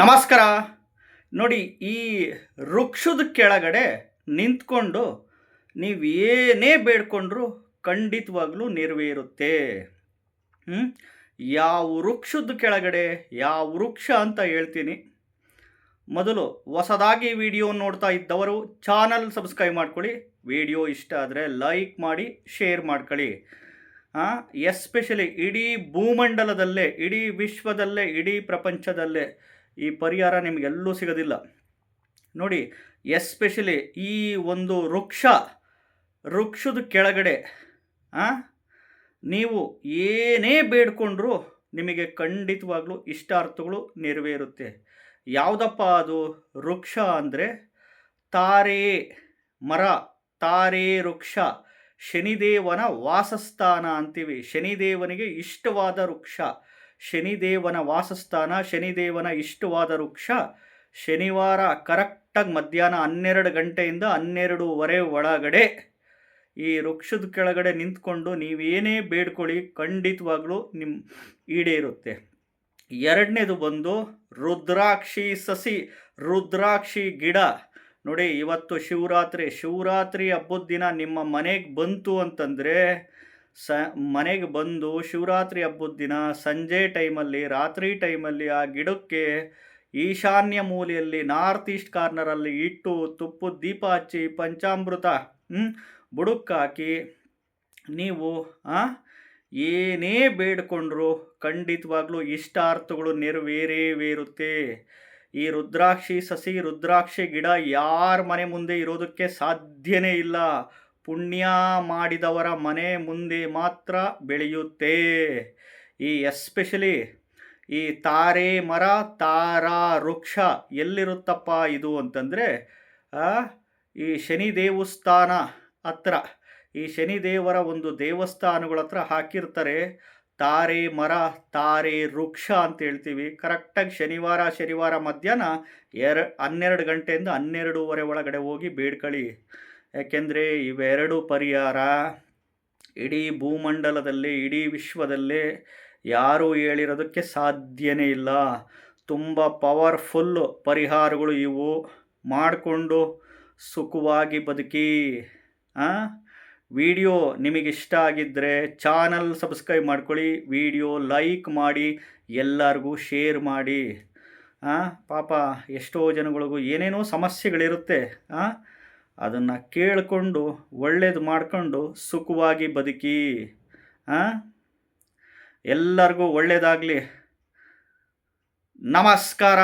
ನಮಸ್ಕಾರ. ನೋಡಿ, ಈ ವೃಕ್ಷದ ಕೆಳಗಡೆ ನಿಂತ್ಕೊಂಡು ನೀವು ಏನೇ ಬೇಡ್ಕೊಂಡ್ರೂ ಖಂಡಿತವಾಗ್ಲೂ ನೆರವೇರುತ್ತೆ. ಹ್ಞೂ ಯಾವ ವೃಕ್ಷದ ಕೆಳಗಡೆ ಯಾವ ವೃಕ್ಷ ಅಂತ ಹೇಳ್ತೀನಿ. ಮೊದಲು ಹೊಸದಾಗಿ ವಿಡಿಯೋ ನೋಡ್ತಾ ಇದ್ದವರು ಚಾನಲ್ ಸಬ್ಸ್ಕ್ರೈಬ್ ಮಾಡ್ಕೊಳ್ಳಿ. ವಿಡಿಯೋ ಇಷ್ಟ ಆದರೆ ಲೈಕ್ ಮಾಡಿ, ಶೇರ್ ಮಾಡ್ಕೊಳ್ಳಿ. ಎಸ್ಪೆಷಲಿ ಇಡೀ ಭೂಮಂಡಲದಲ್ಲೇ, ಇಡೀ ವಿಶ್ವದಲ್ಲೇ, ಇಡೀ ಪ್ರಪಂಚದಲ್ಲೇ ಈ ಪರಿಹಾರ ನಿಮಗೆಲ್ಲೂ ಸಿಗೋದಿಲ್ಲ. ನೋಡಿ, ಎಸ್ಪೆಷಲಿ ಈ ಒಂದು ವೃಕ್ಷದ ಕೆಳಗಡೆ ನೀವು ಏನೇ ಬೇಡ್ಕೊಂಡ್ರೂ ನಿಮಗೆ ಖಂಡಿತವಾಗ್ಲೂ ಇಷ್ಟಾರ್ಥಗಳು ನೆರವೇರುತ್ತೆ. ಯಾವುದಪ್ಪ ಅದು ವೃಕ್ಷ ಅಂದರೆ ತಾರೆ ಮರ, ತಾರೆ ವೃಕ್ಷ, ಶನಿದೇವನ ವಾಸಸ್ಥಾನ ಅಂತೀವಿ. ಶನಿದೇವನಿಗೆ ಇಷ್ಟವಾದ ವೃಕ್ಷ, ಶನಿದೇವನ ವಾಸಸ್ಥಾನ, ಶನಿದೇವನ ಇಷ್ಟವಾದ ವೃಕ್ಷ. ಶನಿವಾರ ಕರೆಕ್ಟಾಗಿ ಮಧ್ಯಾಹ್ನ 12 ಗಂಟೆಯಿಂದ 12:30 ಒಳಗಡೆ ಈ ವೃಕ್ಷದ ಕೆಳಗಡೆ ನಿಂತ್ಕೊಂಡು ನೀವೇನೇ ಬೇಡ್ಕೊಳ್ಳಿ ಖಂಡಿತವಾಗ್ಲೂ ನಿಮ್ಮ ಈಡೇರುತ್ತೆ. ಎರಡನೇದು ಬಂದು ರುದ್ರಾಕ್ಷಿ ಸಸಿ, ರುದ್ರಾಕ್ಷಿ ಗಿಡ. ನೋಡಿ, ಇವತ್ತು ಶಿವರಾತ್ರಿ ಹಬ್ಬದ ದಿನ ನಿಮ್ಮ ಮನೆಗೆ ಬಂತು ಅಂತಂದರೆ ಮನೆಗೆ ಬಂದು ಶಿವರಾತ್ರಿ ಹಬ್ಬದ ದಿನ ಸಂಜೆ ಟೈಮಲ್ಲಿ, ರಾತ್ರಿ ಟೈಮಲ್ಲಿ ಆ ಗಿಡಕ್ಕೆ ಈಶಾನ್ಯ ಮೂಲೆಯಲ್ಲಿ ನಾರ್ತ್ ಈಸ್ಟ್ ಕಾರ್ನರಲ್ಲಿ ಇಟ್ಟು ತುಪ್ಪದ ದೀಪ ಹಚ್ಚಿ ಪಂಚಾಮೃತ ಬುಡಕ್ಕಾಕಿ ನೀವು ಏನೇ ಬೇಡ್ಕೊಂಡ್ರು ಖಂಡಿತವಾಗ್ಲೂ ಇಷ್ಟಾರ್ಥಗಳು ನೆರವೇರುತ್ತೆ. ಈ ರುದ್ರಾಕ್ಷಿ ಸಸಿ, ರುದ್ರಾಕ್ಷಿ ಗಿಡ ಯಾರ ಮನೆ ಮುಂದೆ ಇರೋದಕ್ಕೆ ಸಾಧ್ಯನೇ ಇಲ್ಲ. ಪುಣ್ಯ ಮಾಡಿದವರ ಮನೆ ಮುಂದೆ ಮಾತ್ರ ಬೆಳೆಯುತ್ತೆ. ಈ ಎಸ್ಪೆಷಲಿ ಈ ತಾರೆ ಮರ, ತಾರಾ ವೃಕ್ಷ ಎಲ್ಲಿರುತ್ತಪ್ಪ ಇದು ಅಂತಂದರೆ ಈ ಶನಿ ದೇವಸ್ಥಾನ ಹತ್ರ, ಈ ಶನಿದೇವರ ಒಂದು ದೇವಸ್ಥಾನಗಳ ಹತ್ರ ಹಾಕಿರ್ತಾರೆ ತಾರೆ ಮರ, ತಾರೆ ವೃಕ್ಷ ಅಂತ ಹೇಳ್ತೀವಿ. ಕರೆಕ್ಟಾಗಿ ಶನಿವಾರ ಮಧ್ಯಾಹ್ನ 12 ಗಂಟೆಯಿಂದ 12:30 ಒಳಗಡೆ ಹೋಗಿ ಬೇಡ್ಕೊಳ್ಳಿ. ಯಾಕೆಂದರೆ ಇವೆರಡು ಪರಿಹಾರ ಇಡೀ ಭೂಮಂಡಲದಲ್ಲಿ, ಇಡೀ ವಿಶ್ವದಲ್ಲೇ ಯಾರೂ ಹೇಳಿರೋದಕ್ಕೆ ಸಾಧ್ಯನೇ ಇಲ್ಲ. ತುಂಬ ಪವರ್ಫುಲ್ ಪರಿಹಾರಗಳು ಇವು. ಮಾಡಿಕೊಂಡು ಸುಖವಾಗಿ ಬದುಕಿ. ವಿಡಿಯೋ ನಿಮಗಿಷ್ಟ ಆಗಿದ್ದರೆ ಚಾನಲ್ ಸಬ್ಸ್ಕ್ರೈಬ್ ಮಾಡ್ಕೊಳ್ಳಿ, ವಿಡಿಯೋ ಲೈಕ್ ಮಾಡಿ, ಎಲ್ಲರಿಗೂ ಶೇರ್ ಮಾಡಿ. ಪಾಪ ಎಷ್ಟೋ ಜನಗಳಿಗೂ ಏನೇನೋ ಸಮಸ್ಯೆಗಳಿರುತ್ತೆ. ಅದನ್ನು ಕೇಳಿಕೊಂಡು ಒಳ್ಳೇದು ಮಾಡಿಕೊಂಡು ಸುಖವಾಗಿ ಬದುಕಿ. ಎಲ್ಲರಿಗೂ ಒಳ್ಳೆಯದಾಗಲಿ. ನಮಸ್ಕಾರ.